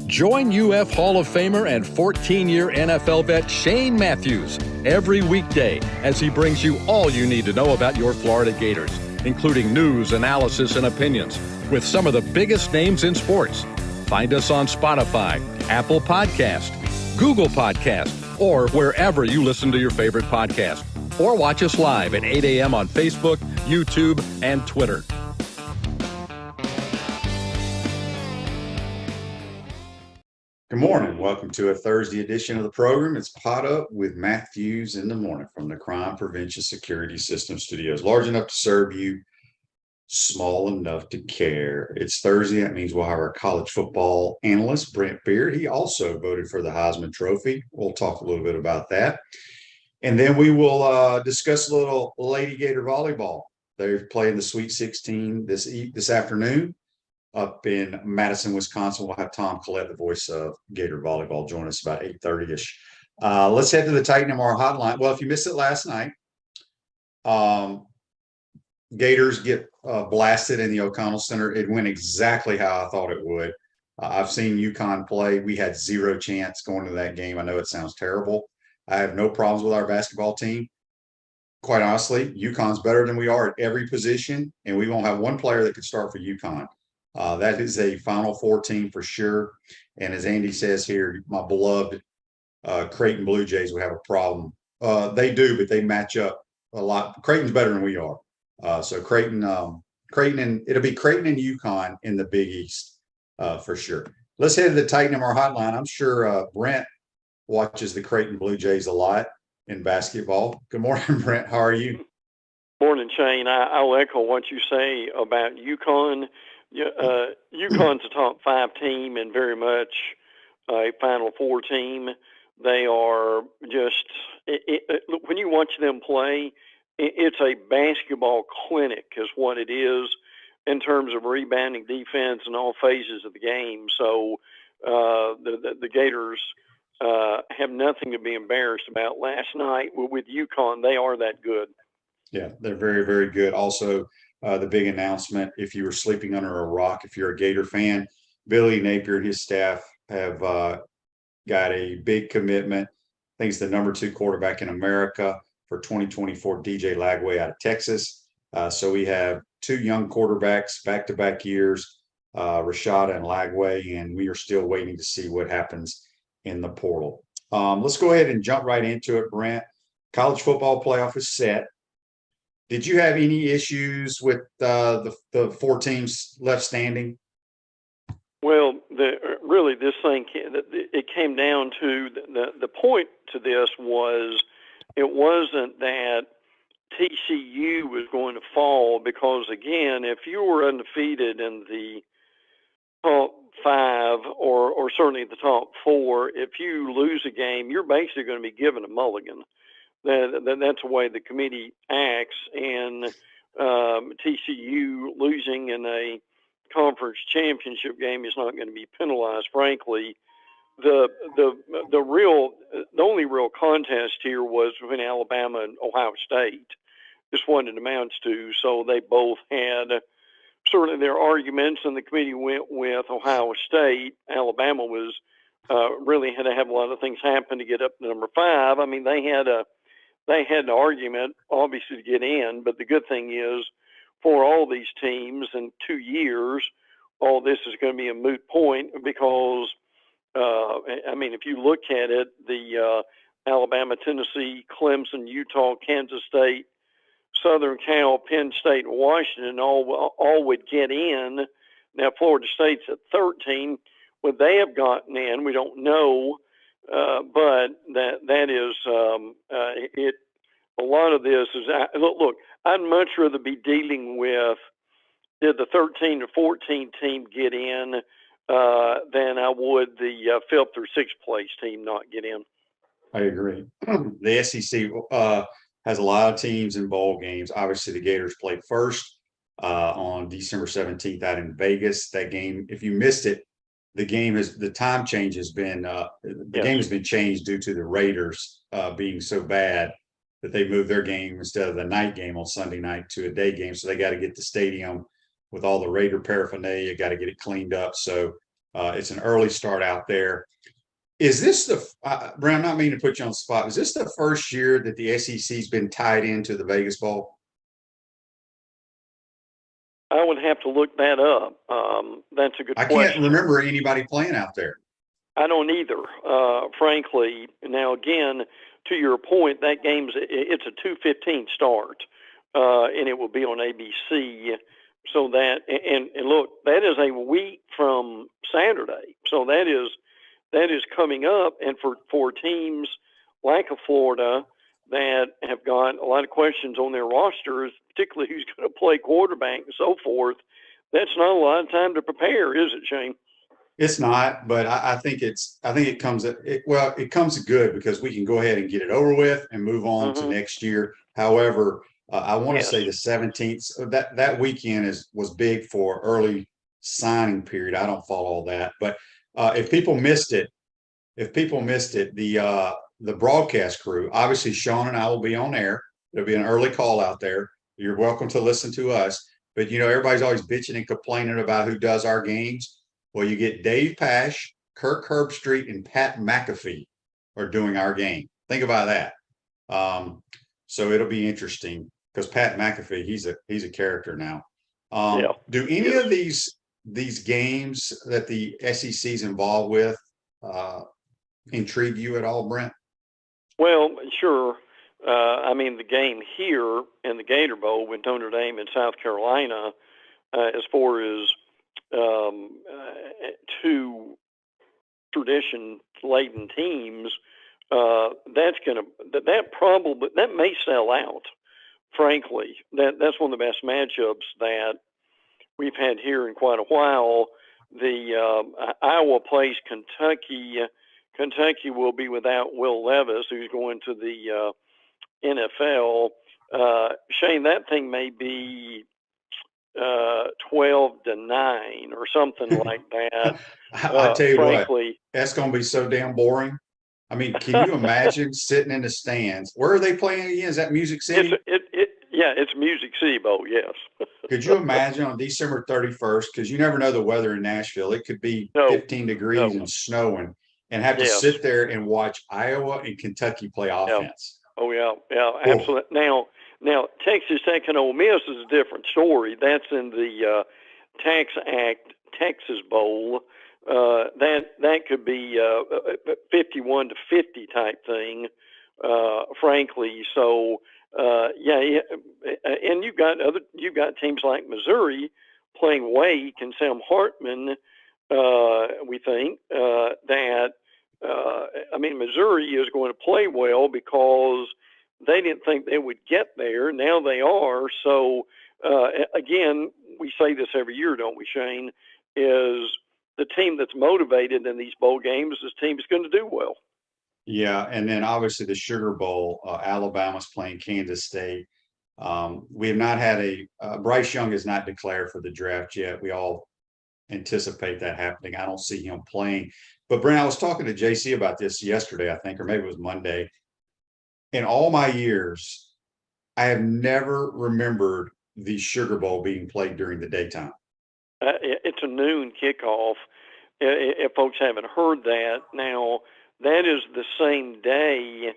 Join UF Hall of Famer and 14-year NFL vet Shane Matthews every weekday as he brings you all you need to know about your Florida Gators, including news, analysis, and opinions with some of the biggest names in sports. Find us on Spotify, Apple Podcast, Google Podcast, or wherever you listen to your favorite podcast. Or watch us live at 8 a.m. on Facebook, YouTube, and Twitter. Good morning. Welcome to a Thursday edition of the program. It's Pot Up with Matthews in the morning from the Crime Prevention Security System Studios. Large enough to serve you, small enough to care. It's Thursday. That means we'll have our college football analyst, Brent Beaird. He also voted for the Heisman Trophy. We'll talk a little bit about that. And then we will discuss a little Lady Gator volleyball. They're playing the Sweet 16 this afternoon up in Madison, Wisconsin. We'll have Tom Collett, the voice of Gator Volleyball, join us about 8:30-ish. Let's head to the Titan MR hotline. Well, if you missed it last night, Gators get blasted in the O'Connell Center. It went exactly how I thought it would. I've seen UConn play. We had zero chance going to that game. I know it sounds terrible. I have no problems with our basketball team. Quite honestly, UConn's better than we are at every position, and we won't have one player that could start for UConn. That is a Final Four team for sure. And as Andy says here, my beloved Creighton Blue Jays would have a problem. They do, but they match up a lot. Creighton's better than we are. So Creighton, and it'll be Creighton and UConn in the Big East for sure. Let's head to the Titan MR hotline. I'm sure Brent watches the Creighton Blue Jays a lot in basketball. Good morning, Brent. How are you? Morning, Shane. I'll echo what you say about UConn. UConn's a top 5 team and very much a Final Four team. They are just when you watch them play, it's a basketball clinic is what it is in terms of rebounding, defense, and all phases of the game. So the Gators have nothing to be embarrassed about. Last night with UConn, they are that good. Yeah, they're very, very good. Also, the big announcement, if you were sleeping under a rock, if you're a Gator fan, Billy Napier and his staff have got a big commitment. I think it's the number 2 quarterback in America for 2024, DJ Lagway out of Texas. So we have 2 young quarterbacks, back-to-back years, Rashada and Lagway, and we are still waiting to see what happens in the portal. Let's go ahead and jump right into it, Brent. College football playoff is set. Did you have any issues with the 4 teams left standing? Well, really, this thing it came down to the point to this was it wasn't that TCU was going to fall because, again, if you were undefeated in the top 5 or certainly the top 4, if you lose a game, you're basically going to be given a mulligan. That's the way the committee acts, and TCU losing in a conference championship game is not going to be penalized. Frankly, the only real contest here was between Alabama and Ohio State. Just what it amounts to. So they both had certainly their arguments, and the committee went with Ohio State. Alabama was really had to have a lot of things happen to get up to number 5. I mean, they had an argument, obviously, to get in, but the good thing is for all these teams in 2 years, all this is going to be a moot point because, I mean, if you look at it, the Alabama, Tennessee, Clemson, Utah, Kansas State, Southern Cal, Penn State, and Washington all would get in. Now, Florida State's at 13. Would they have gotten in? We don't know. But that is it. A lot of this is look. I'd much rather be dealing with did the 13 to 14 team get in than I would the 5th or 6th place team not get in. I agree. The SEC has a lot of teams in bowl games. Obviously, the Gators played first on December 17th out in Vegas. That game, if you missed it, the time change has been game has been changed due to the Raiders being so bad that they moved their game instead of the night game on Sunday night to a day game. So they got to get the stadium with all the Raider paraphernalia. Got to get it cleaned up. So it's an early start out there. Is this Brent, I'm not meaning to put you on the spot. Is this the first year that the SEC's been tied into the Vegas Bowl? I would have to look that up. That's a good question. I can't remember anybody playing out there. I don't either, frankly. Now, again, to your point, that it's a 2:15 start, and it will be on ABC. So that and look, that is a week from Saturday. So that is coming up, and for teams like Florida that have got a lot of questions on their rosters, particularly who's going to play quarterback and so forth, that's not a lot of time to prepare, is it, Shane? It's not, but I think it comes good because we can go ahead and get it over with and move on to next year. However, I want to say the 17th, that weekend was big for early signing period. I don't follow all that, but if people missed it, the broadcast crew, obviously Sean and I will be on air. There'll be an early call out there. You're welcome to listen to us, but everybody's always bitching and complaining about who does our games. Well, you get Dave Pash, Kirk Herbstreit, and Pat McAfee are doing our game. Think about that. So it'll be interesting because Pat McAfee, he's a character now. Do any of these games that the SEC's involved with intrigue you at all, Brent? Well, sure. I mean, the game here in the Gator Bowl with Notre Dame in South Carolina, as far as two tradition-laden teams, that may sell out. Frankly, that's one of the best matchups that we've had here in quite a while. The Iowa plays Kentucky. Kentucky will be without Will Levis, who's going to the NFL. Shane, that thing may be 12-9 or something like that. I tell you frankly, what, that's going to be so damn boring. I mean, can you imagine sitting in the stands? Where are they playing again? Is that Music City? It's Music City Bowl, yes. Could you imagine on December 31st, because you never know the weather in Nashville, it could be 15 degrees and snowing, and have to sit there and watch Iowa and Kentucky play offense. Oh, yeah, absolutely. Now, Texas Tech and Ole Miss is a different story. That's in the Tax Act Texas Bowl. That could be 51-50 type thing, frankly. So, and you've got teams like Missouri playing Wake and Sam Hartman. We think that Missouri is going to play well because they didn't think they would get there. Now they are. So, again, we say this every year, don't we, Shane, is the team that's motivated in these bowl games, this team is going to do well. Yeah, and then obviously the Sugar Bowl, Alabama's playing Kansas State. We have not had Bryce Young is not declared for the draft yet. We all anticipate that happening. I don't see him playing. But, Brent, I was talking to JC about this yesterday, I think, or maybe it was Monday. In all my years, I have never remembered the Sugar Bowl being played during the daytime. It's a noon kickoff. If folks haven't heard that, now that is the same day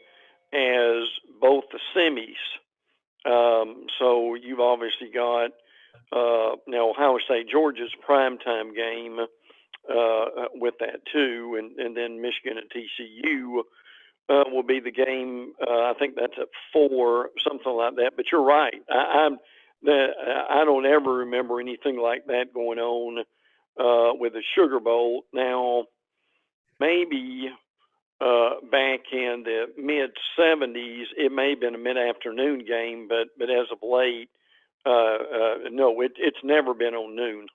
as both the semis. So you've obviously got now Ohio State, Georgia's primetime game with that too, and then Michigan at TCU. Will be the game. I think that's at 4, something like that. But you're right. I don't ever remember anything like that going on with the Sugar Bowl. Now, maybe back in the mid '70s, it may have been a mid-afternoon game, but as of late, no, it's never been on noon.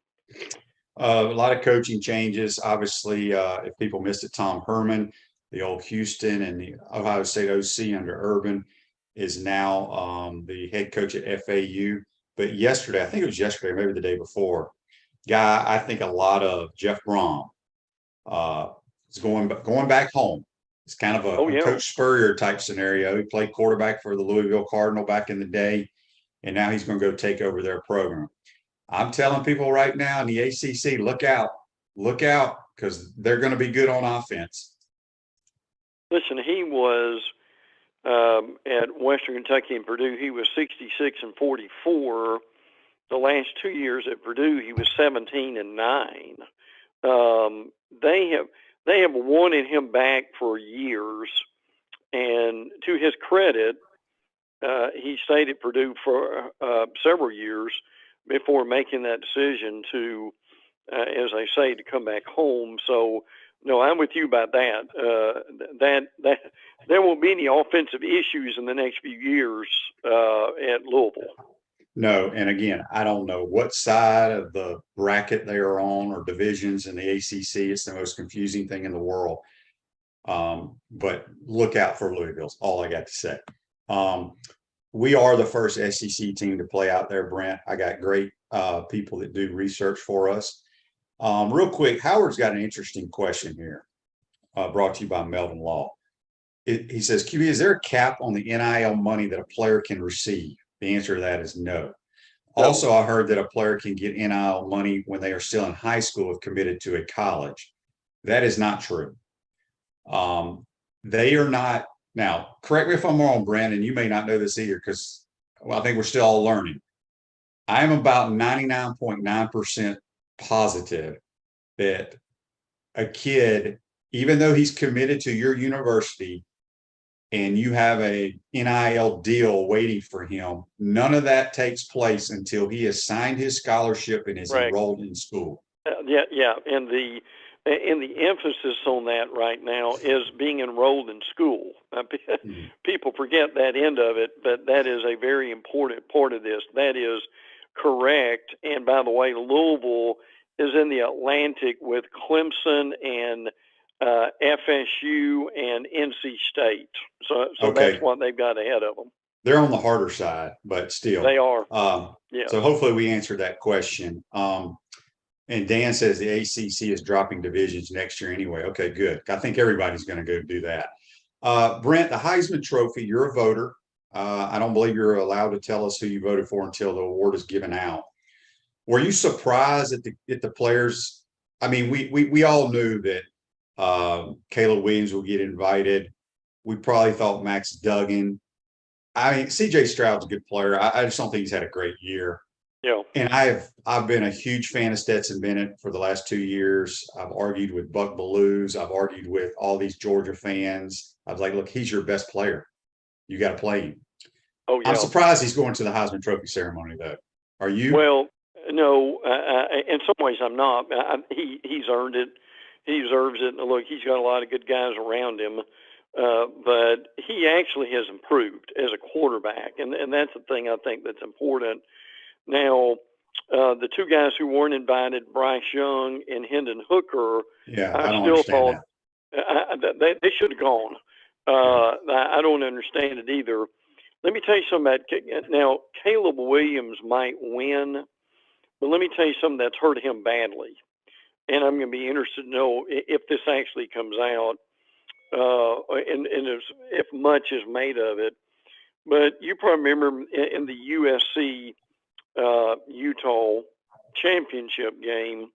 A lot of coaching changes. Obviously, if people missed it, Tom Herman, the old Houston and the Ohio State OC under Urban, is now the head coach at FAU. But yesterday, I think it was yesterday, maybe the day before, guy I think a lot of, Jeff Brom, is going back home. It's kind of a Coach Spurrier type scenario. He played quarterback for the Louisville Cardinal back in the day, and now he's going to go take over their program. I'm telling people right now in the ACC, look out, because they're going to be good on offense. Listen, he was at Western Kentucky and Purdue. He was 66 and 44. The last 2 years at Purdue, he was 17 and 9. They have wanted him back for years, and to his credit, he stayed at Purdue for several years before making that decision to, as I say, to come back home. So, no, I'm with you about that. That there won't be any offensive issues in the next few years at Louisville. No, and again, I don't know what side of the bracket they are on or divisions in the ACC. It's the most confusing thing in the world. But look out for Louisville. All I got to say. We are the first SEC team to play out there, Brent. I got great people that do research for us. Real quick, Howard's got an interesting question here, brought to you by Melvin Law. He says, QB, is there a cap on the NIL money that a player can receive? The answer to that is no. Also, I heard that a player can get NIL money when they are still in high school if committed to a college. That is not true. They are not. Now, correct me if I'm wrong, Brandon, you may not know this either because, well, I think we're still all learning. I'm about 99.9% positive that a kid, even though he's committed to your university and you have a NIL deal waiting for him, none of that takes place until he has signed his scholarship and is enrolled in school. Yeah. And the emphasis on that right now is being enrolled in school. People forget that end of it, but that is a very important part of this. That is correct. And by the way, Louisville is in the Atlantic with Clemson and FSU and NC State. So okay. That's what they've got ahead of them. They're on the harder side, but still. They are. Yeah. So hopefully we answered that question. And Dan says the ACC is dropping divisions next year anyway. Okay, good. I think everybody's going to go do that. Brent, the Heisman Trophy, you're a voter. I don't believe you're allowed to tell us who you voted for until the award is given out. Were you surprised at the players? I mean, we all knew that Caleb Williams will get invited. We probably thought Max Duggan. I mean, CJ Stroud's a good player. I just don't think he's had a great year. Yeah. And I've been a huge fan of Stetson Bennett for the last 2 years. I've argued with Buck Blues. I've argued with all these Georgia fans. I was like, look, he's your best player. You got to play him. Oh, yeah. I'm surprised he's going to the Heisman Trophy ceremony, though. Are you? Well, no. In some ways, I'm not. He's earned it. He deserves it. And look, he's got a lot of good guys around him. But he actually has improved as a quarterback. And that's the thing I think that's important. Now, the two guys who weren't invited, Bryce Young and Hendon Hooker, I still thought they should have gone. I don't understand it either. Let me tell you something about now. Caleb Williams might win, but let me tell you something that's hurt him badly. And I'm going to be interested to know if this actually comes out and if much is made of it. But you probably remember in the USC Utah championship game,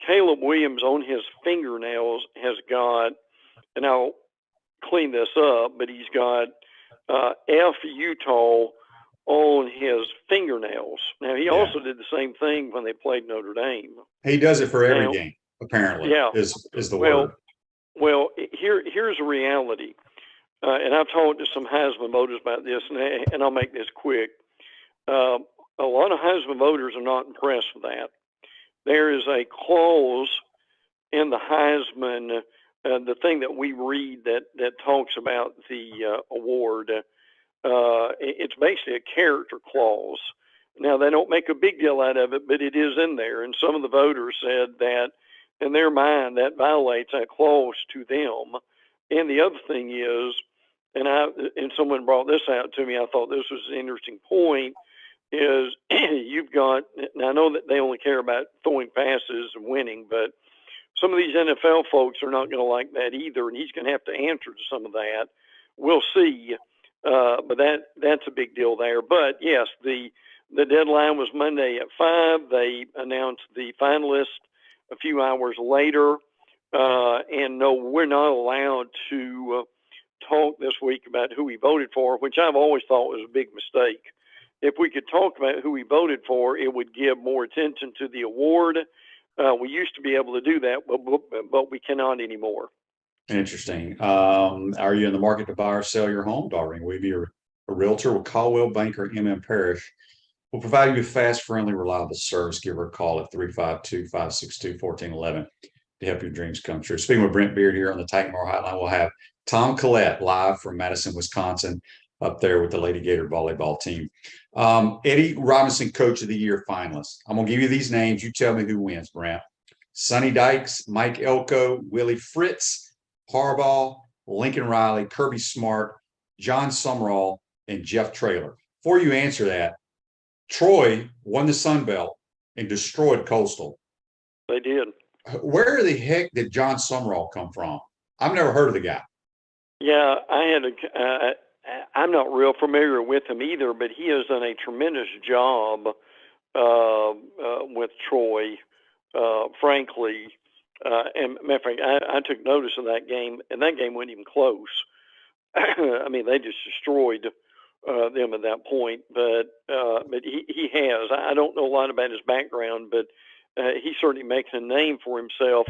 Caleb Williams on his fingernails has got, and I'll clean this up, but he's got F Utah on his fingernails. Now, he also did the same thing when they played Notre Dame. He does it for every game, apparently, is the word. Well, here's a reality. And I've talked to some Heisman voters about this, and I'll make this quick. A lot of Heisman voters are not impressed with that. There is a clause in the Heisman, the thing that we read that talks about the award. It's basically a character clause. Now, they don't make a big deal out of it, but it is in there. And some of the voters said that in their mind that violates that clause to them. And the other thing is, and someone brought this out to me, I thought this was an interesting point, is you've got, now I know that they only care about throwing passes and winning, but some of these NFL folks are not going to like that either, and he's going to have to answer to some of that. We'll see, but that's a big deal there. But yes, the The deadline was Monday at 5. They announced the finalists a few hours later. And no, we're not allowed to talk this week about who we voted for, which I've always thought was a big mistake. If we could talk about who we voted for, it would give more attention to the award. We used to be able to do that, but we cannot anymore. Interesting. Are you in the market to buy or sell your home, Darlene? We'll be a realtor with Caldwell Banker M.M. Parrish. We'll provide you with fast, friendly, reliable service. Give her a call at 352-562-1411 to help your dreams come true. Speaking with Brent Beaird here on the Titanmore Hotline, we'll have Tom Collett live from Madison, Wisconsin, up there with the Lady Gator volleyball team. Eddie Robinson Coach of the Year finalists. I'm going to give you these names. You tell me who wins, Brent. Sonny Dykes, Mike Elko, Willie Fritz, Harbaugh, Lincoln Riley, Kirby Smart, John Summerall, and Jeff Traylor. Before you answer that, Troy won the Sun Belt and destroyed Coastal. They did. Where the heck did John Summerall come from? I've never heard of the guy. Yeah, I'm not real familiar with him either, but he has done a tremendous job with Troy, frankly. And matter of fact, I took notice of that game, and that game wasn't even close. I mean, they just destroyed them at that point. But he has. I don't know a lot about his background, but he's certainly making a name for himself.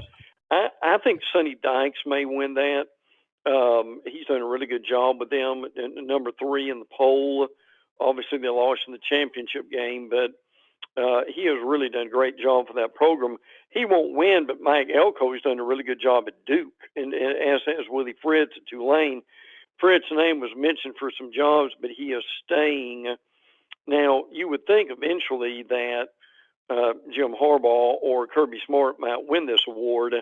I think Sonny Dykes may win that. He's done a really good job with them. Number 3 in the poll. Obviously, they lost in the championship game, but he has really done a great job for that program. He won't win, but Mike Elko has done a really good job at Duke, and as has Willie Fritz at Tulane. Fritz's name was mentioned for some jobs, but he is staying. Now, you would think eventually that Jim Harbaugh or Kirby Smart might win this award,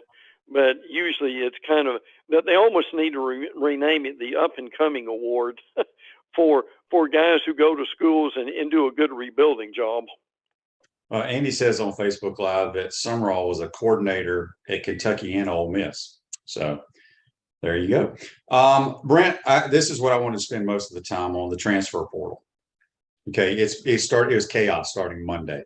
but usually it's kind of that they almost need to rename it the Up and Coming Award for guys who go to schools and do a good rebuilding job. Andy says on Facebook Live that Summerall was a coordinator at Kentucky and Ole Miss. So there you go. Brent, this is what I want to spend most of the time on, the transfer portal. Okay, it was chaos starting Monday.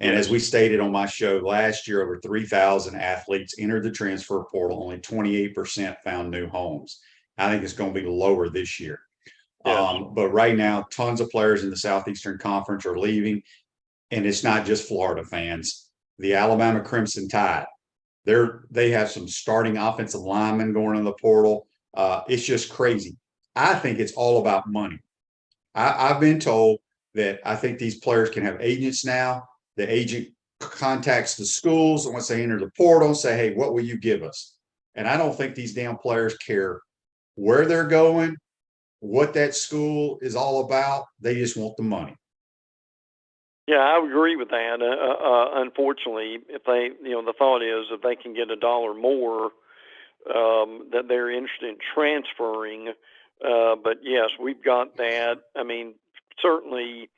And as we stated on my show last year, over 3,000 athletes entered the transfer portal. Only 28% found new homes. I think it's going to be lower this year. Yes. But right now, tons of players in the Southeastern Conference are leaving. And it's not just Florida fans. The Alabama Crimson Tide, they have some starting offensive linemen going in the portal. It's just crazy. I think it's all about money. I've been told that I think these players can have agents now. The agent contacts the schools, and once they enter the portal, say, hey, what will you give us? And I don't think these damn players care where they're going, what that school is all about. They just want the money. Yeah, I would agree with that. Unfortunately, if they, the thought is if they can get $1 more, that they're interested in transferring. But yes, we've got that. I mean, certainly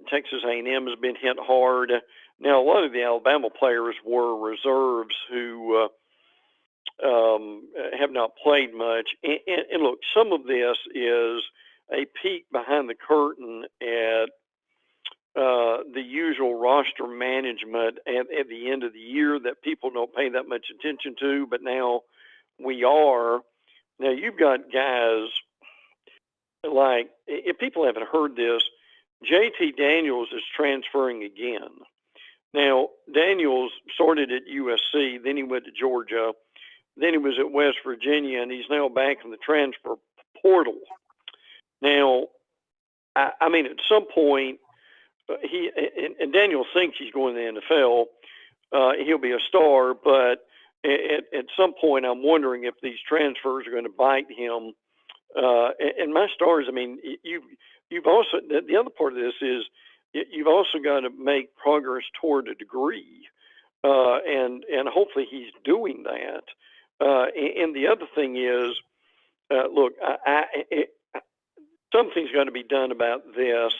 Texas A&M has been hit hard. Now, a lot of the Alabama players were reserves who have not played much. And look, some of this is a peek behind the curtain at the usual roster management at the end of the year that people don't pay that much attention to, but now we are. Now, you've got guys like, if people haven't heard this, JT Daniels is transferring again. Now, Daniels started at USC, then he went to Georgia, then he was at West Virginia, and he's now back in the transfer portal. Now, I mean, at some point, and Daniel thinks he's going to the NFL. He'll be a star, but at some point, I'm wondering if these transfers are going to bite him. And my stars, I mean, you've also, the other part of this is you've also got to make progress toward a degree, and hopefully he's doing that. And the other thing is, look, something's got to be done about this.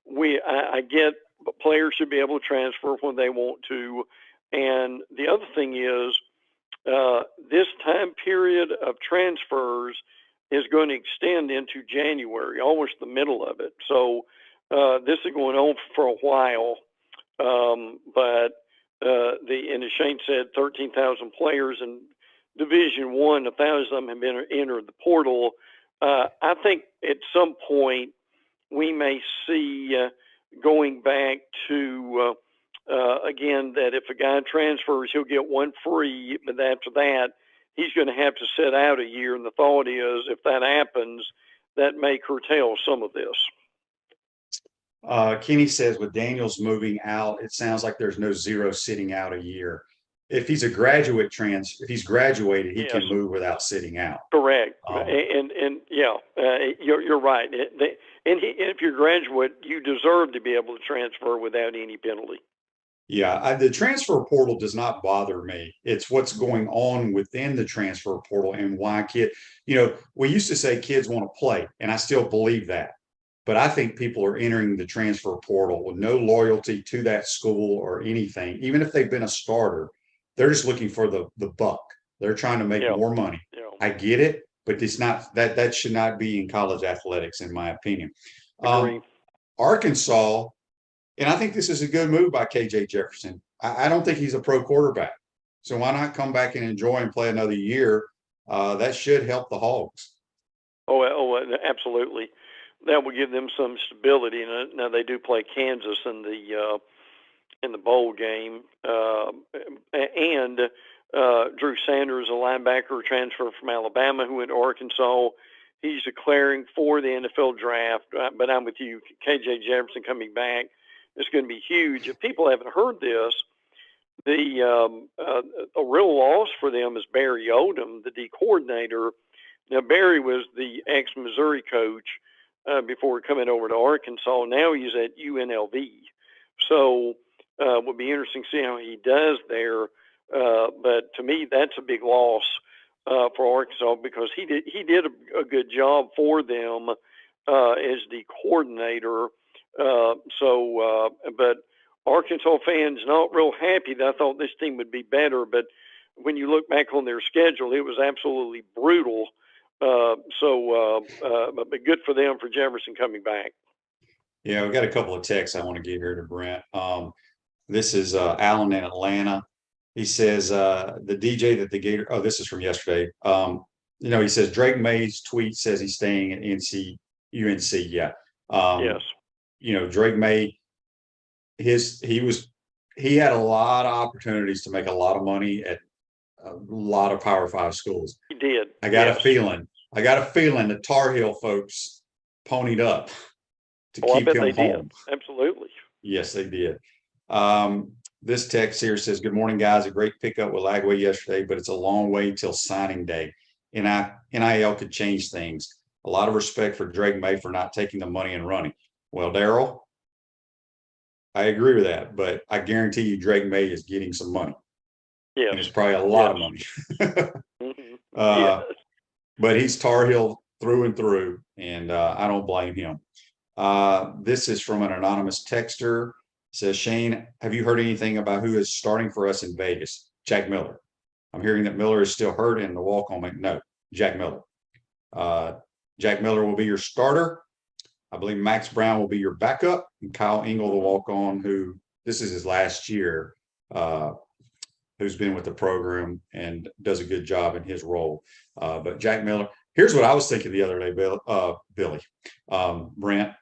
I get players should be able to transfer when they want to. And the other thing is this time period of transfers is going to extend into January, almost the middle of it. So this is going on for a while, but and as Shane said, 13,000 players in Division I, 1,000 of them have been entered the portal. I think at some point we may see going back to again that if a guy transfers, he'll get one free, but after that, he's going to have to sit out a year. And the thought is, if that happens, that may curtail some of this. Kenny says with Daniels moving out, it sounds like there's no zero sitting out a year. If he's a graduate if he's graduated, he can move without sitting out. Correct. And yeah, you're right. And if you're a graduate, you deserve to be able to transfer without any penalty. Yeah, the transfer portal does not bother me. It's what's going on within the transfer portal and why we used to say kids want to play, and I still believe that. But I think people are entering the transfer portal with no loyalty to that school or anything. Even if they've been a starter, they're just looking for the buck. They're trying to make more money. Yeah. I get it, but it's not that should not be in college athletics, in my opinion. Arkansas, and I think this is a good move by KJ Jefferson. I don't think he's a pro quarterback. So why not come back and enjoy and play another year? That should help the Hogs. Oh, absolutely. That will give them some stability. Now they do play Kansas in the bowl game, and Drew Sanders, a linebacker transfer from Alabama who went to Arkansas. He's declaring for the NFL draft. But I'm with you, KJ Jefferson coming back is going to be huge. If people haven't heard this, a real loss for them is Barry Odom, the D coordinator. Now Barry was the ex-Missouri coach before coming over to Arkansas. Now he's at UNLV. So it will be interesting to see how he does there. But to me, that's a big loss for Arkansas because he did a good job for them as the coordinator. But Arkansas fans not real happy. I thought this team would be better, but when you look back on their schedule, it was absolutely brutal. But good for them for Jefferson coming back. Yeah, we've got a couple of texts I want to get here to Brent. This is Alan in Atlanta. He says the DJ that the Gator. Oh, this is from yesterday. He says Drake May's tweet says he's staying at UNC. Yeah. Yes. Drake May. He had a lot of opportunities to make a lot of money at a lot of Power 5 schools. He did. I got a feeling the Tar Heel folks ponied up to keep him home. Did. Absolutely. Yes, they did. This text here says, "Good morning, guys. A great pickup with Lagway yesterday, but it's a long way till signing day. NIL could change things. A lot of respect for Drake May for not taking the money and running." Well, Daryl, I agree with that, but I guarantee you Drake May is getting some money. Yeah, and it's probably a lot of money. But he's Tar Heel through and through, and I don't blame him. This is from an anonymous texter. It says, "Shane, have you heard anything about who is starting for us in Vegas?" Jack Miller. I'm hearing that Miller is still hurt in the walk-on. No, Jack Miller. Jack Miller will be your starter. I believe Max Brown will be your backup, and Kyle Engel, the walk-on, who this is his last year, who's been with the program and does a good job in his role. But Jack Miller, here's what I was thinking the other day, Billy, Brent.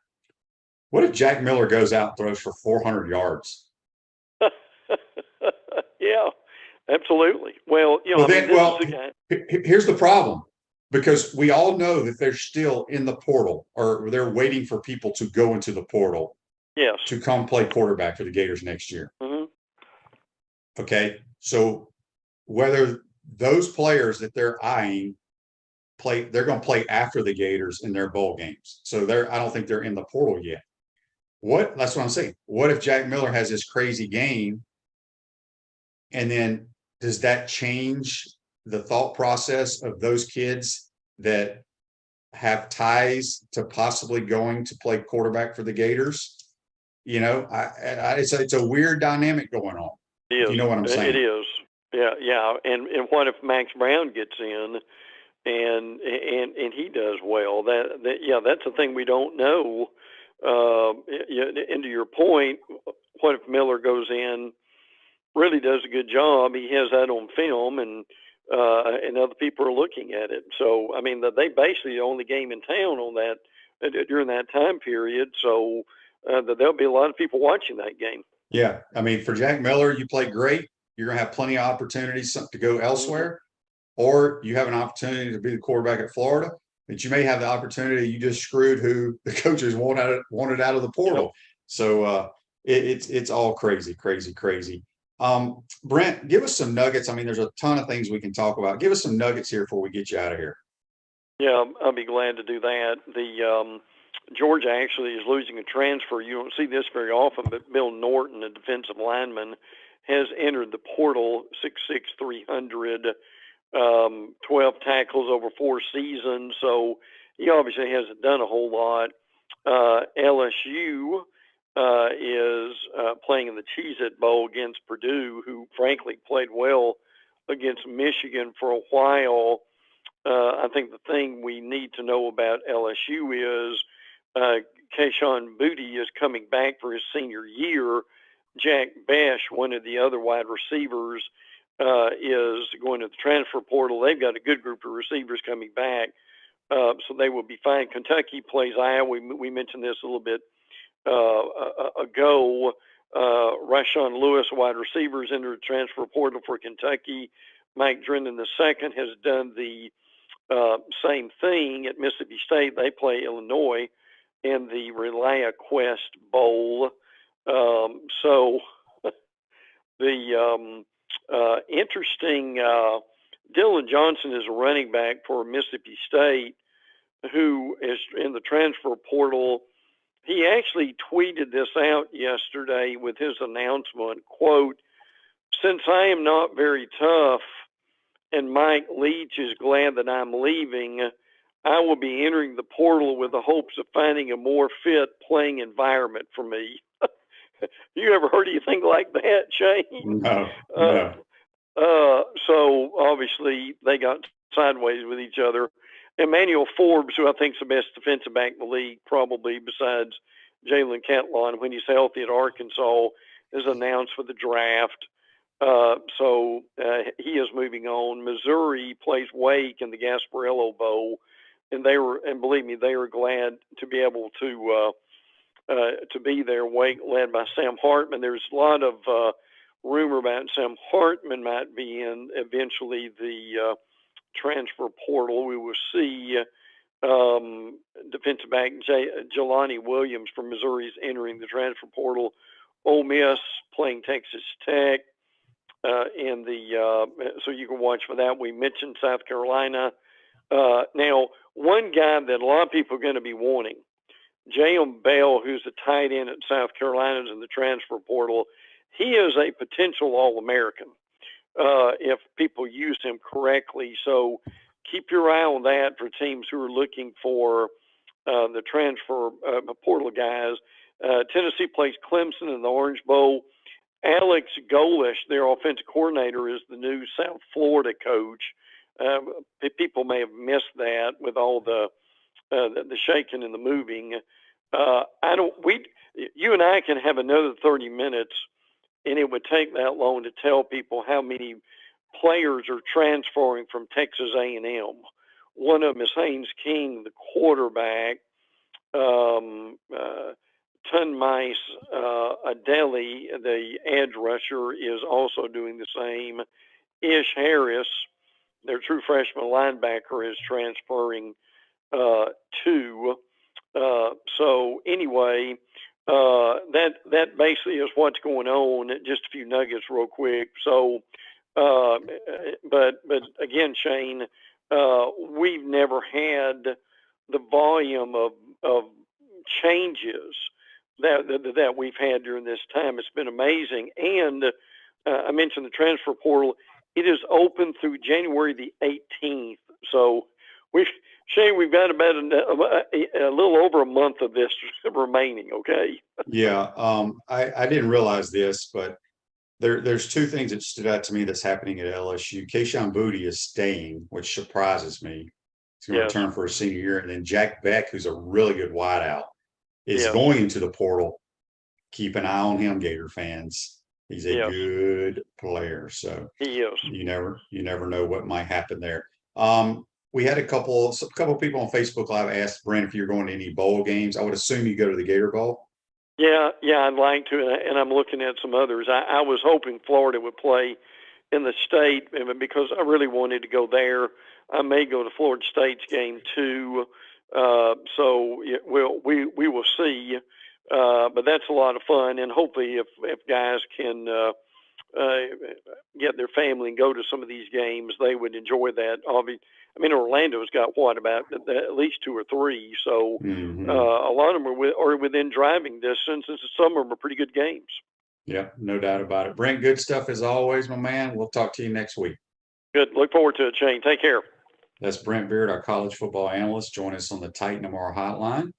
What if Jack Miller goes out and throws for 400 yards? Yeah, absolutely. Well, here's the problem. Because we all know that they're still in the portal, or they're waiting for people to go into the portal. Yes. To come play quarterback for the Gators next year. Mm-hmm. Okay, so whether those players that they're eyeing they're going to play after the Gators in their bowl games. So I don't think they're in the portal yet. That's what I'm saying. What if Jack Miller has this crazy game, and then does that change the thought process of those kids that have ties to possibly going to play quarterback for the Gators? It's a weird dynamic going on. It is. You know what I'm saying? It is. Yeah. And what if Max Brown gets in and he does well? That's the thing we don't know. into your point, what if Miller goes in, really does a good job? He has that on film, and other people are looking at it. So, I mean, they basically the only game in town on that during that time period. So there'll be a lot of people watching that game. Yeah, I mean, for Jack Miller, you play great. You're going to have plenty of opportunities to go elsewhere, or you have an opportunity to be the quarterback at Florida. That you may have the opportunity. You just screwed who the coaches wanted out of the portal. Yep. So it's all crazy. Brent, give us some nuggets. I mean, there's a ton of things we can talk about. Give us some nuggets here before we get you out of here. Yeah, I'll be glad to do that. The Georgia actually is losing a transfer. You don't see this very often, but Bill Norton, a defensive lineman, has entered the portal, 6'6", 300, 12 tackles over 4 seasons. So he obviously hasn't done a whole lot. LSU is playing in the Cheez-It Bowl against Purdue, who frankly played well against Michigan for a while. I think the thing we need to know about LSU is Kayshon Boutte is coming back for his senior year. Jack Besh, one of the other wide receivers, is going to the transfer portal. They've got a good group of receivers coming back, so they will be fine. Kentucky plays Iowa. We mentioned this a little bit ago. Rashawn Lewis, wide receivers, entered the transfer portal for Kentucky. Mike Drennan II has done the same thing at Mississippi State. They play Illinois in the ReliaQuest Bowl. So the interesting, Dylan Johnson is a running back for Mississippi State who is in the transfer portal. He actually tweeted this out yesterday with his announcement, quote, "Since I am not very tough and Mike Leach is glad that I'm leaving, I will be entering the portal with the hopes of finding a more fit playing environment for me." You ever heard anything like that, Shane? No. So obviously they got sideways with each other. Emmanuel Forbes, who I think is the best defensive back in the league, probably besides Jalen Catlon, when he's healthy at Arkansas, is announced for the draft. So he is moving on. Missouri plays Wake in the Gasparilla Bowl, and believe me, they were glad to be able to be there. Wake led by Sam Hartman. There's a lot of rumor about Sam Hartman might be in eventually the transfer portal. We will see. Defensive back Jelani Williams from Missouri is entering the transfer portal. Ole Miss playing Texas Tech. So you can watch for that. We mentioned South Carolina. Now, one guy that a lot of people are going to be wanting, J.M. Bell, who's the tight end at South Carolina, is in the transfer portal. He is a potential All-American if people use him correctly. So keep your eye on that for teams who are looking for the transfer portal guys. Tennessee plays Clemson in the Orange Bowl. Alex Golish, their offensive coordinator, is the new South Florida coach. People may have missed that with all the shaking and the moving. You and I can have another 30 minutes, and it would take that long to tell people how many players are transferring from Texas A&M. One of them is Haynes King, the quarterback. Tunmise Adeli, the edge rusher, is also doing the same. Ish Harris, their true freshman linebacker, is transferring too. So anyway, that basically is what's going on. Just a few nuggets real quick. So, but again, Shane, we've never had the volume of changes that we've had during this time. It's been amazing. And I mentioned the transfer portal. It is open through January the 18th. So Shane, we've got about a little over a month of this remaining. Okay. Yeah. I didn't realize this, but there's two things that stood out to me that's happening at LSU. Kayshon Boutte is staying, which surprises me. He's going to return for his senior year. And then Jack Beck, who's a really good wideout, is going into the portal. Keep an eye on him, Gator fans. He's a good player. So he is. You never know what might happen there. We had a couple people on Facebook Live asked Brent if you're going to any bowl games. I would assume you go to the Gator Bowl. Yeah, I'd like to, and I'm looking at some others. I was hoping Florida would play in the state because I really wanted to go there. I may go to Florida State's game too. So we will see. But that's a lot of fun, and hopefully if guys can get their family and go to some of these games, they would enjoy that. I mean, Orlando's got about at least 2 or 3, so a lot of them are within driving distance, and some of them are pretty good games. Yeah, no doubt about it. Brent, good stuff as always, my man. We'll talk to you next week. Good. Look forward to it, Shane. Take care. That's Brent Beaird, our college football analyst. Join us on the Titan MR hotline.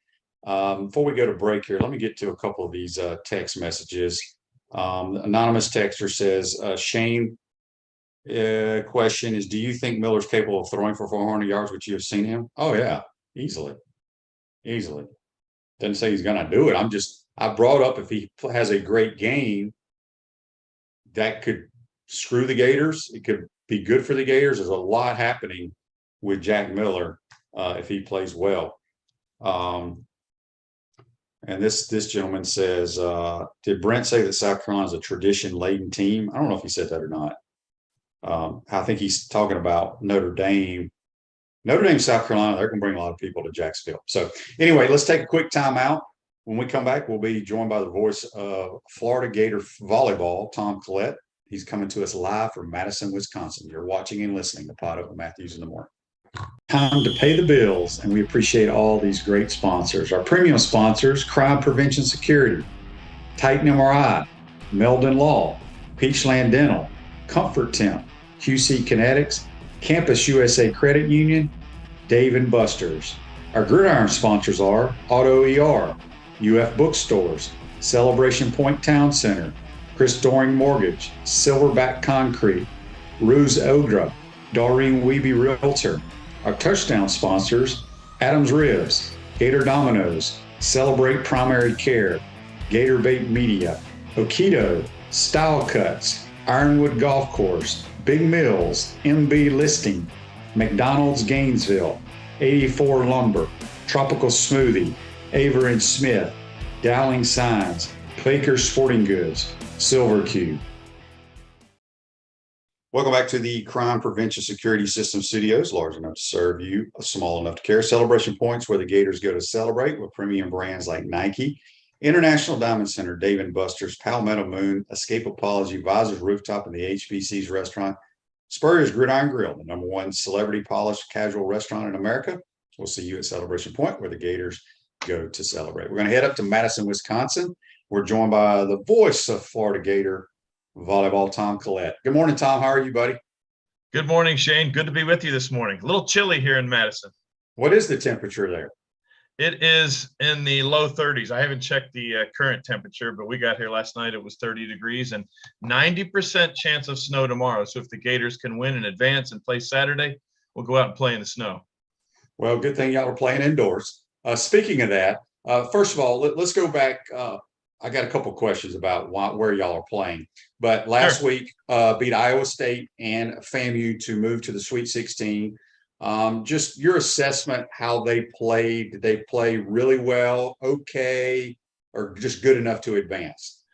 Before we go to break here, let me get to a couple of these text messages. Anonymous texter says, Shane, question is, do you think Miller's capable of throwing for 400 yards, which you have seen him? Oh, yeah, easily. Doesn't say he's going to do it. I brought up if he has a great game, that could screw the Gators. It could be good for the Gators. There's a lot happening with Jack Miller if he plays well. And this gentleman says, did Brent say that South Carolina is a tradition-laden team? I don't know if he said that or not. I think he's talking about Notre Dame. Notre Dame, South Carolina, they're going to bring a lot of people to Jacksonville. So anyway, let's take a quick time out. When we come back, we'll be joined by the voice of Florida Gator Volleyball, Tom Collett. He's coming to us live from Madison, Wisconsin. You're watching and listening to Pod Up with Matthews in the Morning. Time to pay the bills, and we appreciate all these great sponsors. Our premium sponsors: Crime Prevention Security, Titan MRI, Meldon Law, Peachland Dental, Comfort Temp, QC Kinetics, Campus USA Credit Union, Dave & Buster's. Our Gridiron sponsors are Auto ER, UF Bookstores, Celebration Point Town Center, Chris Doring Mortgage, Silverback Concrete, Ruse Odra, Doreen Weeby Realtor. Our touchdown sponsors: Adams Ribs, Gator Dominoes, Celebrate Primary Care, Gator Bait Media, Okido, Style Cuts, Ironwood Golf Course, Big Mills, MB Listing, McDonald's Gainesville, 84 Lumber, Tropical Smoothie, Aver and Smith, Dowling Signs, Baker Sporting Goods, Silver Cube. Welcome back to the Crime Prevention Security System Studios, large enough to serve you, small enough to care. Celebration Points, where the Gators go to celebrate, with premium brands like Nike, International Diamond Center, Dave & Buster's, Palmetto Moon, Escape Apology, Visors Rooftop, and the HBC's restaurant. Spurrier's Gridiron Grill, the #1 celebrity polished casual restaurant in America. We'll see you at Celebration Point, where the Gators go to celebrate. We're going to head up to Madison, Wisconsin. We're joined by the voice of Florida Gator Volleyball, Tom Collett. Good morning, Tom. How are you, buddy? Good morning, Shane. Good to be with you this morning. A little chilly here in Madison. What is the temperature there? It is in the low 30s. I haven't checked the current temperature, but we got here last night. It was 30 degrees and 90% chance of snow tomorrow. So if the Gators can win in advance and play Saturday, we'll go out and play in the snow. Well, good thing y'all are playing indoors. Speaking of that, first of all, let's go back. I got a couple questions about where y'all are playing. But last week, beat Iowa State and FAMU to move to the Sweet 16. Just your assessment, how they played. Did they play really well, okay, or just good enough to advance?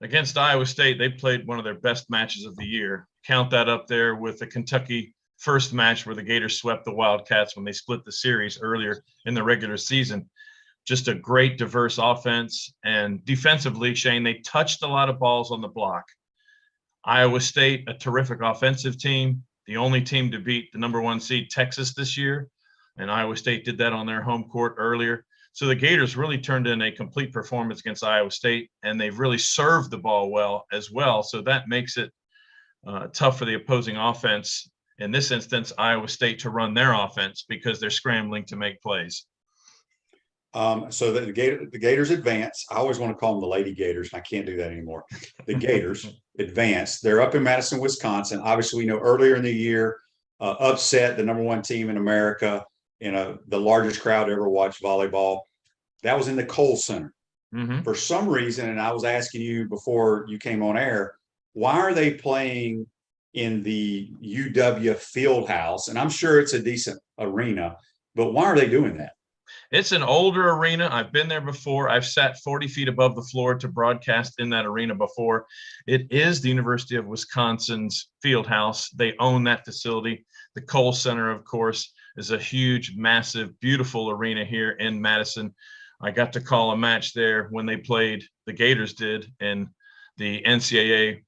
Against Iowa State, they played one of their best matches of the year. Count that up there with the Kentucky first match where the Gators swept the Wildcats when they split the series earlier in the regular season. Just a great, diverse offense. And defensively, Shane, they touched a lot of balls on the block. Iowa State, a terrific offensive team, the only team to beat the #1 seed Texas this year. And Iowa State did that on their home court earlier. So the Gators really turned in a complete performance against Iowa State, and they've really served the ball well as well. So that makes it tough for the opposing offense, in this instance, Iowa State, to run their offense because they're scrambling to make plays. So the Gators advance. I always want to call them the Lady Gators, and I can't do that anymore. The Gators advance. They're up in Madison, Wisconsin. Obviously, we know earlier in the year, upset the #1 team in America in the largest crowd ever watched volleyball. That was in the Kohl Center. Mm-hmm. For some reason, and I was asking you before you came on air, why are they playing in the UW Fieldhouse? And I'm sure it's a decent arena, but why are they doing that? It's an older arena. I've been there before. I've sat 40 feet above the floor to broadcast in that arena before. It is the University of Wisconsin's Fieldhouse. They own that facility. The Kohl Center, of course, is a huge, massive, beautiful arena here in Madison. I got to call a match there when they played, the Gators did, in the NCAA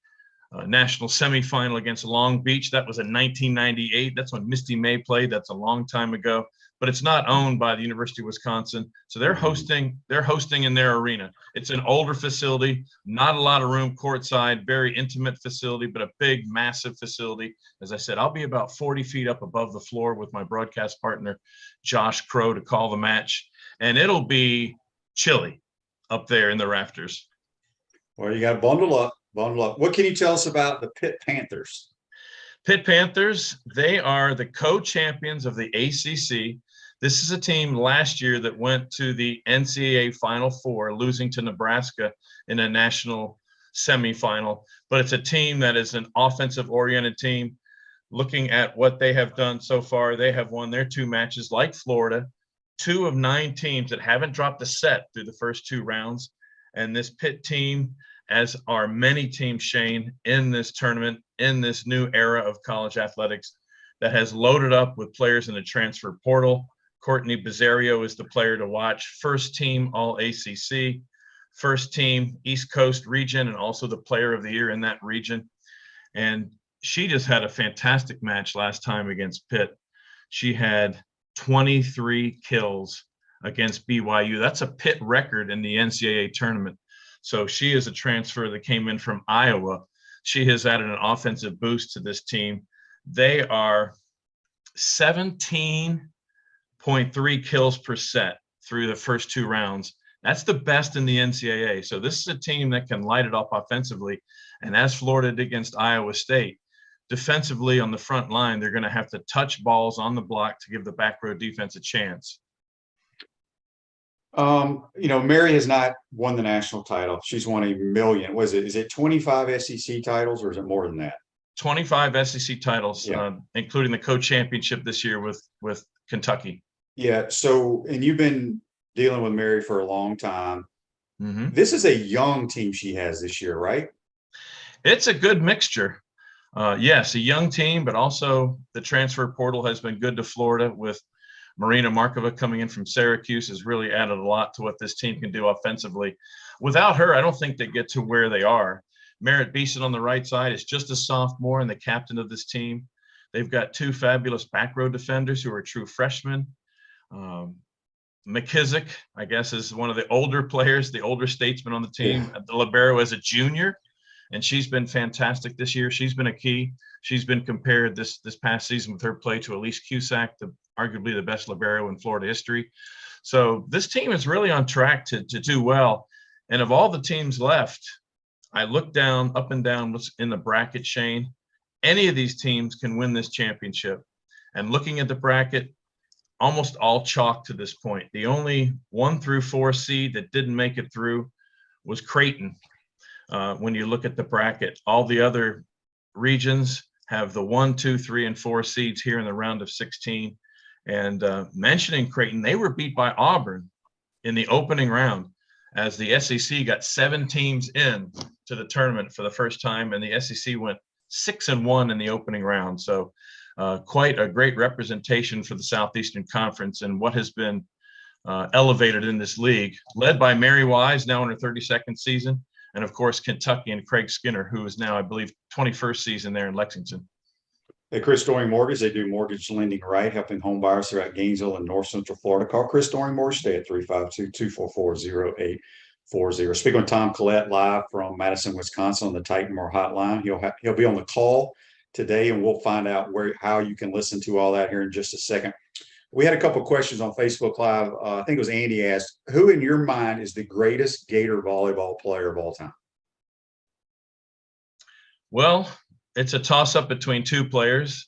national semifinal against Long Beach. That was in 1998. That's when Misty May played. That's a long time ago. But it's not owned by the University of Wisconsin. So they're hosting in their arena. It's an older facility, not a lot of room courtside, very intimate facility, but a big, massive facility. As I said, I'll be about 40 feet up above the floor with my broadcast partner, Josh Crow, to call the match. And it'll be chilly up there in the rafters. Well, you got to bundle up. What can you tell us about the Pitt Panthers? Pitt Panthers, they are the co-champions of the ACC. This is a team last year that went to the NCAA Final Four, losing to Nebraska in a national semifinal. But it's a team that is an offensive-oriented team. Looking at what they have done so far, they have won their 2 matches like Florida, 2 of 9 teams that haven't dropped a set through the first 2 rounds. And this Pitt team, as are many teams, Shane, in this tournament, in this new era of college athletics, that has loaded up with players in the transfer portal. Courtney Bizzario is the player to watch. First team All-ACC, first team East Coast region, and also the player of the year in that region. And she just had a fantastic match last time against Pitt. She had 23 kills against BYU. That's a Pitt record in the NCAA tournament. So she is a transfer that came in from Iowa. She has added an offensive boost to this team. They are 17.3 kills per set through the first 2 rounds. That's the best in the NCAA. So this is a team that can light it up offensively. And as Florida did against Iowa State, defensively on the front line, they're going to have to touch balls on the block to give the back row defense a chance. Mary has not won the national title. She's won $1 million. Is it 25 SEC titles or is it more than that? 25 SEC titles, yeah. Including the co-championship this year with Kentucky. Yeah. So, and you've been dealing with Mary for a long time. Mm-hmm. This is a young team she has this year, right? It's a good mixture. Yes, a young team, but also the transfer portal has been good to Florida with Marina Markova coming in from Syracuse has really added a lot to what this team can do offensively. Without her, I don't think they get to where they are. Merritt Beeson on the right side is just a sophomore and the captain of this team. They've got 2 fabulous back row defenders who are true freshmen. McKissick, I guess, is one of the older players, the older statesman on the team. Yeah. The libero is a junior, and she's been fantastic this year. She's been a key. She's been compared this past season with her play to Elise Cusack, arguably the best libero in Florida history. So this team is really on track to do well. And of all the teams left, I look up and down what's in the bracket, Shane. Any of these teams can win this championship. And looking at the bracket, almost all chalk to this point. The only 1 through 4 seed that didn't make it through was Creighton. When you look at the bracket, all the other regions have the 1, 2, 3, and 4 seeds here in the round of 16. And mentioning Creighton, they were beat by Auburn in the opening round as the SEC got 7 teams in to the tournament for the first time, and the SEC went 6-1 in the opening round. So quite a great representation for the Southeastern Conference and what has been elevated in this league, led by Mary Wise, now in her 32nd season, and of course Kentucky and Craig Skinner, who is now, I believe, 21st season there in Lexington. At Chris Doring Mortgage, they do mortgage lending right, helping home buyers throughout Gainesville and North Central Florida. Call Chris Doring Mortgage today at 352-244-0840. Speaking with Tom Collett live from Madison, Wisconsin on the Titan Moore Hotline. He'll be on the call today, and we'll find out how you can listen to all that here in just a second. We had a couple of questions on Facebook Live. I think it was Andy asked, who in your mind is the greatest Gator volleyball player of all time? Well, it's a toss-up between 2 players.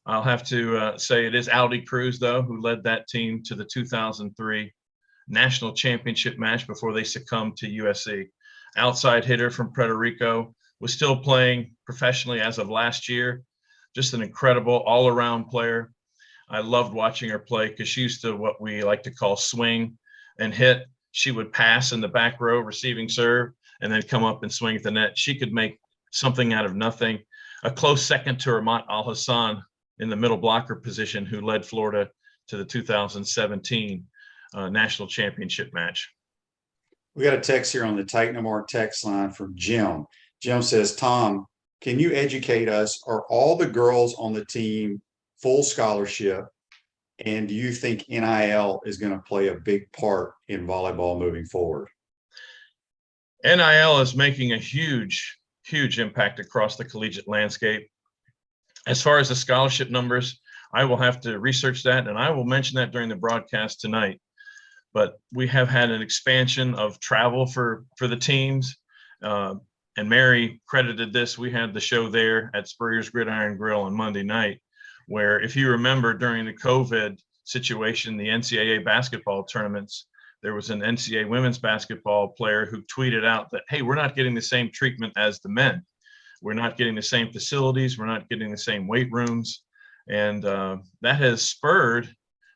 I'll have to say it is Aldi Cruz, though, who led that team to the 2003 national championship match before they succumbed to USC. Outside hitter from Puerto Rico, was still playing professionally as of last year. Just an incredible all-around player. I loved watching her play because she used to what we like to call swing and hit. She would pass in the back row, receiving serve, and then come up and swing at the net. She could make something out of nothing. A close second to Ramat Al-Hassan in the middle blocker position, who led Florida to the 2017 national championship match. We got a text here on the Titan Mark text line from Jim. Jim says, Tom, can you educate us? Are all the girls on the team full scholarship? And do you think NIL is going to play a big part in volleyball moving forward? NIL is making a huge impact across the collegiate landscape. As far as the scholarship numbers, I will have to research that, and I will mention that during the broadcast tonight. But we have had an expansion of travel for the teams. And Mary credited this. We had the show there at Spurrier's Gridiron Grill on Monday night, where, if you remember, during the COVID situation, the NCAA basketball tournaments, there was an NCAA women's basketball player who tweeted out that, hey, we're not getting the same treatment as the men. We're not getting the same facilities. We're not getting the same weight rooms. And that has spurred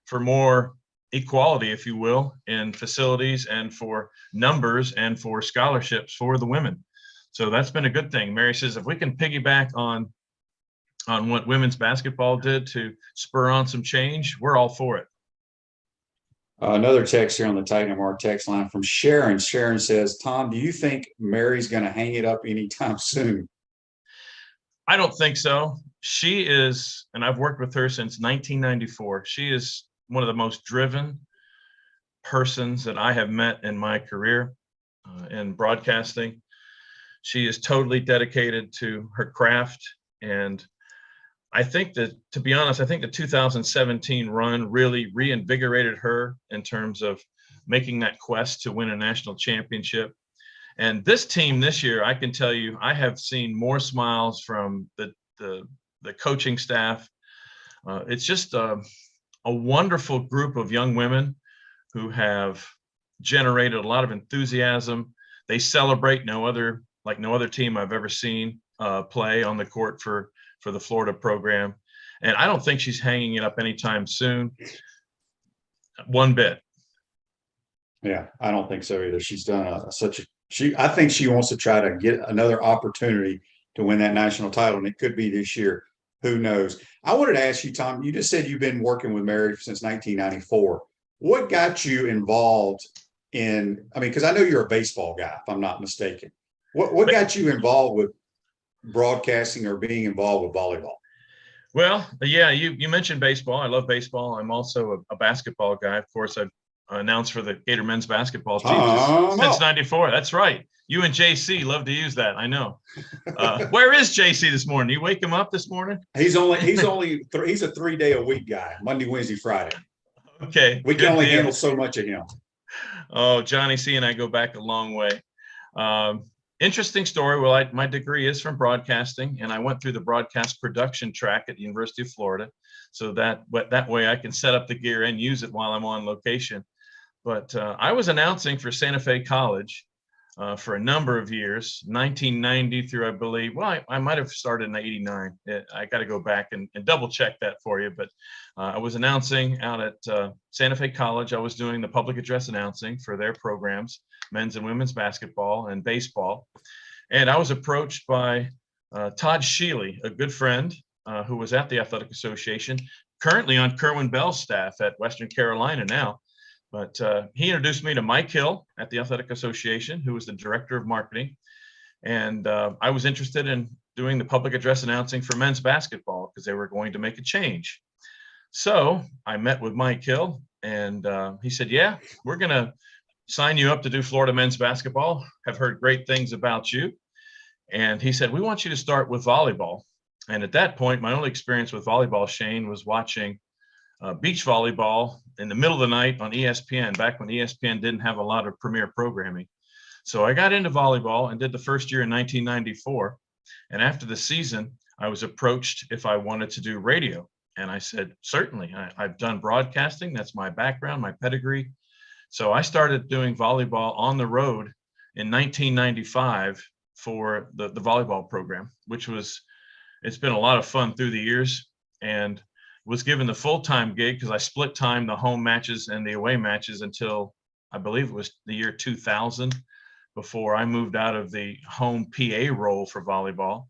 for more equality, if you will, in facilities and for numbers and for scholarships for the women. So that's been a good thing. Mary says, if we can piggyback on what women's basketball did to spur on some change, we're all for it. Another text here on the Titan MR text line from Sharon. Sharon says, Tom, do you think Mary's going to hang it up anytime soon? I don't think so. She is, and I've worked with her since 1994. She is one of the most driven persons that I have met in my career in broadcasting. She is totally dedicated to her craft. And I think that, to be honest, I think the 2017 run really reinvigorated her in terms of making that quest to win a national championship. And this team this year, I can tell you, I have seen more smiles from the coaching staff. It's just a wonderful group of young women who have generated a lot of enthusiasm. They celebrate like no other team I've ever seen play on the court for the Florida program. And I don't think she's hanging it up anytime soon. One bit. Yeah, I don't think so either. She's done I think she wants to try to get another opportunity to win that national title, and it could be this year. Who knows? I wanted to ask you, Tom, you just said you've been working with Mary since 1994. What got you involved because I know you're a baseball guy, if I'm not mistaken. What got you involved with broadcasting or being involved with volleyball? Well, yeah, you mentioned baseball. I love baseball. I'm also a basketball guy. Of course, I've announced for the Gator men's basketball team since 94. That's right. You and JC love to use that. I know. Where is JC this morning? You wake him up this morning? He's a 3-day-a-week guy, Monday, Wednesday, Friday. Okay. We can only handle so much of him. Oh, Johnny C and I go back a long way. Interesting story. Well, my degree is from broadcasting, and I went through the broadcast production track at the University of Florida. So that way I can set up the gear and use it while I'm on location. But I was announcing for Santa Fe College for a number of years, 1990 through, I believe, well, I might have started in 89. I got to go back and double check that for you. But I was announcing out at Santa Fe College. I was doing the public address announcing for their programs, men's and women's basketball and baseball. And I was approached by Todd Sheely, a good friend who was at the Athletic Association, currently on Kerwin Bell's staff at Western Carolina now. But he introduced me to Mike Hill at the Athletic Association, who was the director of marketing. And I was interested in doing the public address announcing for men's basketball because they were going to make a change. So I met with Mike Hill, and he said, yeah, we're going to sign you up to do Florida men's basketball. Have heard great things about you. And he said, we want you to start with volleyball. And at that point, my only experience with volleyball, Shane, was watching beach volleyball in the middle of the night on ESPN, back when ESPN didn't have a lot of premier programming. So I got into volleyball and did the first year in 1994. And after the season, I was approached if I wanted to do radio. And I said, certainly. I've done broadcasting. That's my background, my pedigree. So I started doing volleyball on the road in 1995 for the volleyball program, which it's been a lot of fun through the years, and was given the full-time gig because I split time the home matches and the away matches until I believe it was the year 2000, before I moved out of the home PA role for volleyball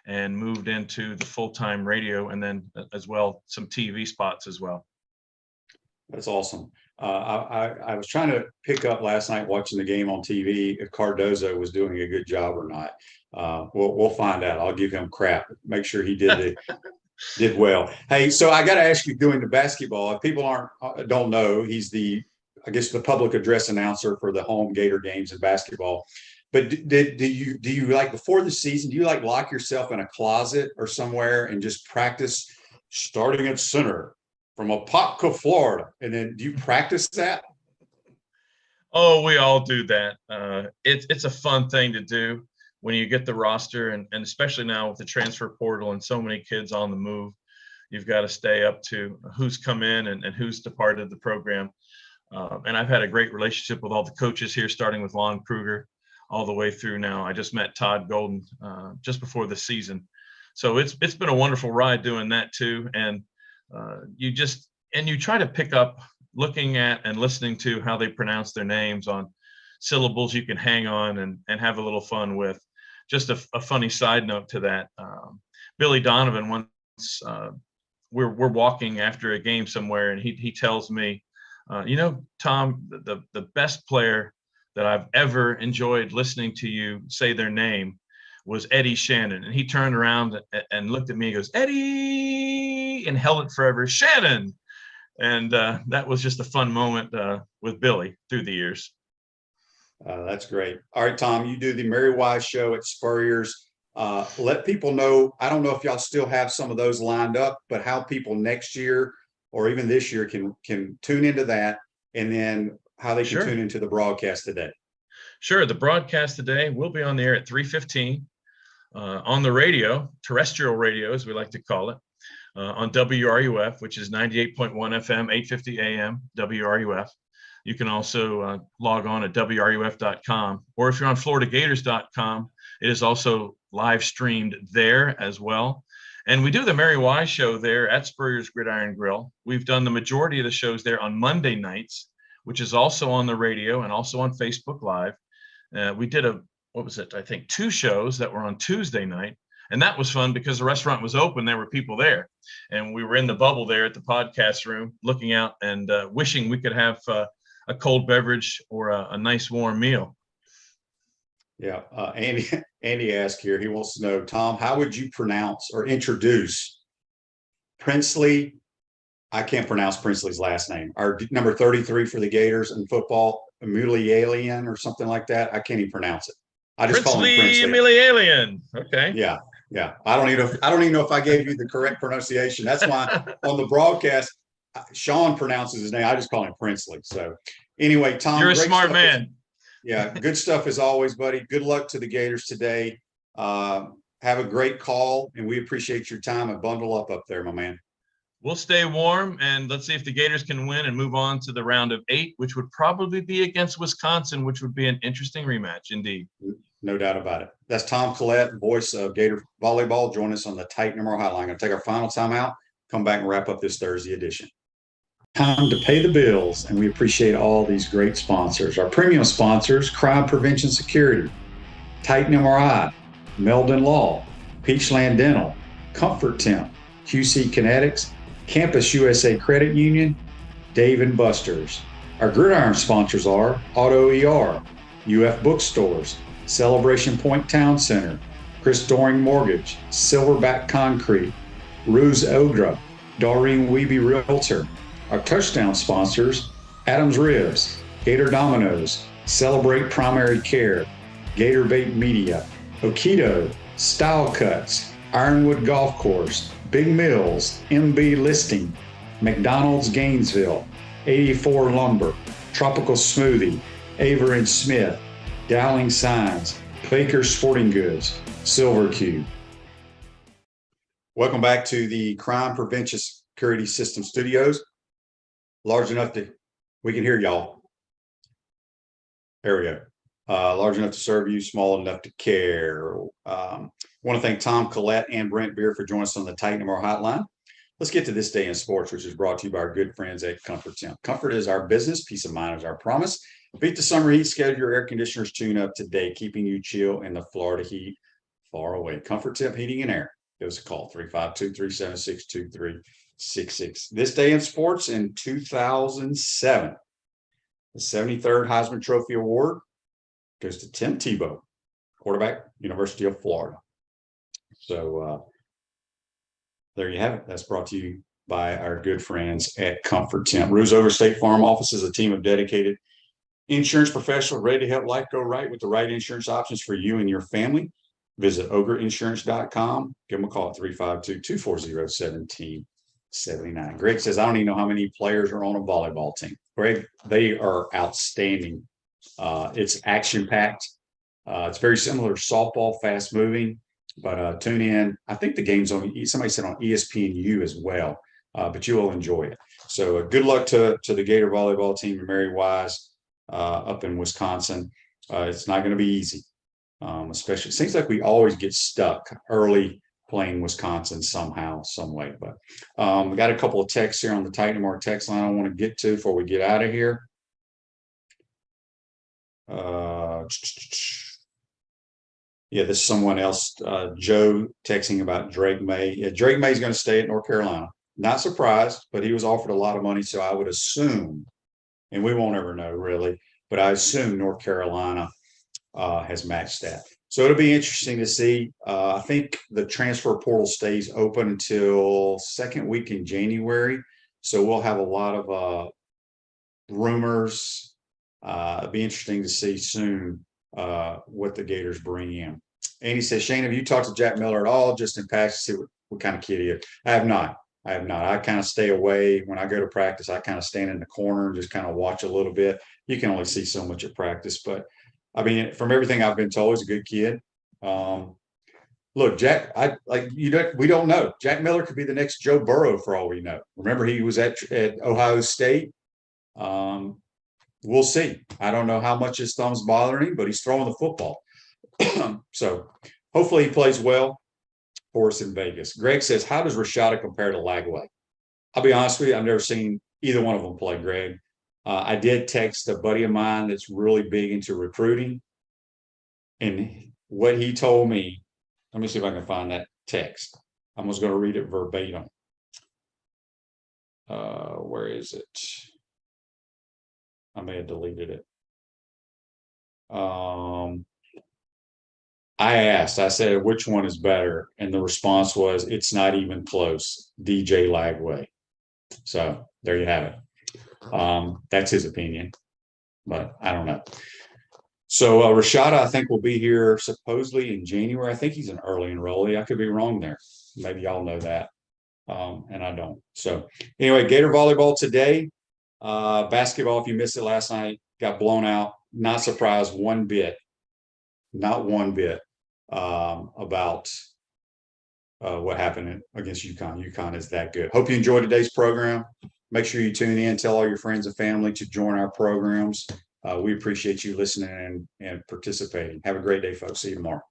and moved into the full-time radio, and then as well some TV spots as well. That's awesome. I was trying to pick up last night watching the game on TV if Cardozo was doing a good job or not. We'll find out. I'll give him crap. Make sure he did well. Hey, so I got to ask you, doing the basketball, if people don't know, he's the public address announcer for the home Gator games in basketball. But do you like, before the season, do you like lock yourself in a closet or somewhere and just practice starting at center from Apopka, Florida? And then do you practice that? Oh, we all do that. It's a fun thing to do when you get the roster, and especially now with the transfer portal and so many kids on the move. You've got to stay up to who's come in and who's departed the program. And I've had a great relationship with all the coaches here, starting with Lon Kruger all the way through now. I just met Todd Golden just before the season. So it's been a wonderful ride doing that too. And you try to pick up looking at and listening to how they pronounce their names on syllables you can hang on and have a little fun with. Just a funny side note to that. Billy Donovan, once we're walking after a game somewhere, and he tells me, Tom, the best player that I've ever enjoyed listening to you say their name was Eddie Shannon. And he turned around and looked at me and goes, Eddie, and held it forever, Shannon. And that was just a fun moment with Billy through the years. That's great. All right, Tom, you do the Mary Wise show at Spurrier's. Let people know, I don't know if y'all still have some of those lined up, but how people next year or even this year can tune into that, and then how they can tune into the broadcast today. Sure. The broadcast today will be on the air at 3:15 on the radio, terrestrial radio, as we like to call it, on WRUF, which is 98.1 FM, 850 AM, WRUF. You can also log on at WRUF.com, or if you're on FloridaGators.com, it is also live streamed there as well. And we do the Mary Wise show there at Spurrier's Gridiron Grill. We've done the majority of the shows there on Monday nights, which is also on the radio and also on Facebook Live. We did I think 2 shows that were on Tuesday night. And that was fun because the restaurant was open. There were people there. And we were in the bubble there at the podcast room looking out and wishing we could have a cold beverage or a nice warm meal. Yeah. Andy asked here, he wants to know, Tom, how would you pronounce or introduce Princely? I can't pronounce Princely's last name. Our number 33 for the Gators in football, Emilialian or something like that. I can't even pronounce it. I just call him Princely. Emilialian. Okay. Yeah. I don't even know if I gave you the correct pronunciation. That's why on the broadcast, Sean pronounces his name. I just call him Princely. So anyway, Tom, you're a smart man. Yeah, good stuff as always, buddy. Good luck to the Gators today. Have a great call, and we appreciate your time, and bundle up there, my man. We'll stay warm, and let's see if the Gators can win and move on to the round of 8, which would probably be against Wisconsin, which would be an interesting rematch indeed. No doubt about it. That's Tom Collett, voice of Gator Volleyball. Join us on the Tight Number Hotline. I'm going to take our final timeout, come back and wrap up this Thursday edition. Time to pay the bills, and we appreciate all these great sponsors. Our premium sponsors: Crime Prevention Security, Titan MRI, Meldon Law, Peachland Dental, Comfort Temp, QC Kinetics, Campus USA Credit Union, Dave & Buster's. Our gridiron sponsors are Auto ER, UF Bookstores, Celebration Point Town Center, Chris Doring Mortgage, Silverback Concrete, Ruse Odra, Doreen Weeby Realtor. Our touchdown sponsors: Adams Ribs, Gator Dominoes, Celebrate Primary Care, Gator Bait Media, Okido, Style Cuts, Ironwood Golf Course, Big Mills, MB Listing, McDonald's Gainesville, 84 Lumber, Tropical Smoothie, Aver & Smith, Dowling Signs, Baker Sporting Goods, Silver Cube. Welcome back to the Crime Prevention Security System Studios. Large enough that we can hear y'all. There we go. Large enough to serve you, small enough to care. Want to thank Tom Collett and Brent Beaird for joining us on the Titan Tomorrow Hotline. Let's get to this day in sports, which is brought to you by our good friends at Comfort Temp. Comfort is our business. Peace of mind is our promise. Beat the summer heat. Schedule your air conditioners tune up today, keeping you chill in the Florida heat far away. Comfort Temp Heating and Air. Give us a call, 352-376-2366. This day in sports in 2007, the 73rd Heisman Trophy Award goes to Tim Tebow, quarterback, University of Florida. So there you have it. That's brought to you by our good friends at Comfort Temp. Ruse Over State Farm Office is a team of dedicated insurance professionals ready to help life go right with the right insurance options for you and your family. Visit ogreinsurance.com. Give them a call at 352-240-1779. Greg says, I don't even know how many players are on a volleyball team. Greg, they are outstanding. It's action-packed. It's very similar to softball, fast-moving. But tune in. I think the game's on, somebody said on ESPNU as well. But you will enjoy it. So good luck to the Gator volleyball team and Mary Wise up in Wisconsin. It's not going to be easy. Especially, it seems like we always get stuck early playing Wisconsin somehow, some way. But we got a couple of texts here on the Titan Tomorrow text line I want to get to before we get out of here. Yeah, this is someone else, Joe, texting about Drake May. Yeah, Drake May's going to stay at North Carolina. Not surprised, but he was offered a lot of money, so I would assume, and we won't ever know really, but I assume North Carolina has matched that. So it'll be interesting to see. I think the transfer portal stays open until second week in January. So we'll have a lot of rumors. It'll be interesting to see soon what the Gators bring in. Andy says, Shane, have you talked to Jack Miller at all? Just in practice, see what kind of kid he is? I have not. I kind of stay away. When I go to practice, I kind of stand in the corner and just kind of watch a little bit. You can only see so much at practice, but I mean, from everything I've been told, he's a good kid. Look, Jack, we don't know. Jack Miller could be the next Joe Burrow for all we know. Remember, he was at Ohio State. We'll see. I don't know how much his thumb's bothering him, but he's throwing the football. So hopefully he plays well for us in Vegas. Greg says, how does Rashada compare to Lagway? I'll be honest with you, I've never seen either one of them play, Greg. I did text a buddy of mine that's really big into recruiting. And what he told me, let me see if I can find that text. I'm just going to read it verbatim. Where is it? I may have deleted it. I said, which one is better? And the response was, it's not even close. DJ Lagway. So there you have it. That's his opinion, but I don't know. So Rashada, I think, will be here supposedly in January. I think he's an early enrollee. I could be wrong there. Maybe y'all know that, and I don't. So anyway, Gator volleyball today. Basketball, if you missed it last night, got blown out. Not surprised one bit. Not one bit about what happened against UConn. UConn is that good. Hope you enjoyed today's program. Make sure you tune in. Tell all your friends and family to join our programs. We appreciate you listening and participating. Have a great day, folks. See you tomorrow.